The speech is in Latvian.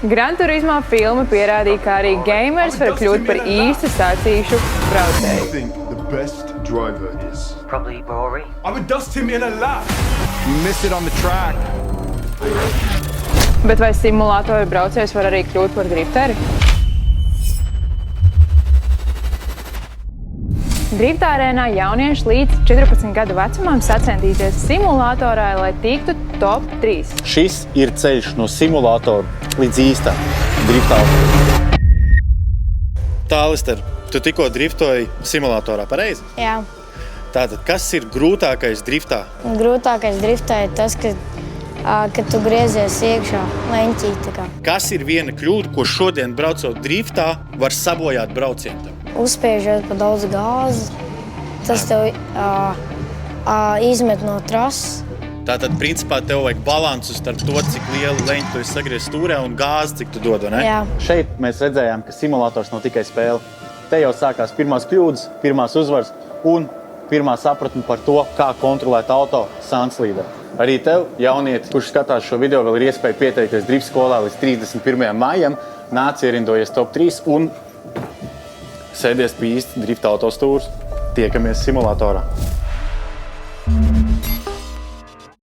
Gran Turismo filma pierādīja, ka arī gamers var kļūt par īstu sacīkšu braucēju. think the best driver is? Probably Rory. I would dust him in a lap. You missed it on the track. Bet vai simulātoru braucējs var arī kļūt par drifteri? Drifta arēnā jaunieši līdz 14 gadu vecumam sacensties simulātorā, lai tiktu top 3. Šis ir ceļš no simulātora līdz īstā driftā. Tā, Alister, tu tikko driftoji simulātorā, pareizi? Jā, Tātad, kas ir grūtākais driftā? grūtākais driftā ir tas, ka tu griezies iekšā leņķī. Kas ir viena kļūda, ko šodien braucot driftā var sabojāt braucienu? Uzspiežot pa daudz gāzi, tas tev izmet no trases. Tātad, principā, tev vajag balansu starp to, cik lielu leņķi tu esi sagriezis stūrē un gāzi, cik tu dod, vai ne? Jā. Šeit mēs redzējām, ka simulators nav tikai spēle. Te jau sākās pirmās kļūdas, pirmās uzvaras un pirmā sapratne par to, kā kontrolēt auto sānslīdē. Arī tev, jaunieti, kurš skatās šo video, vēl ir iespēja pieteikties drift skolā līdz 31. maijam, nāc ierindojies top 3 un sēdies pie īsta drifta auto stūres. Tiekamies simulatorā.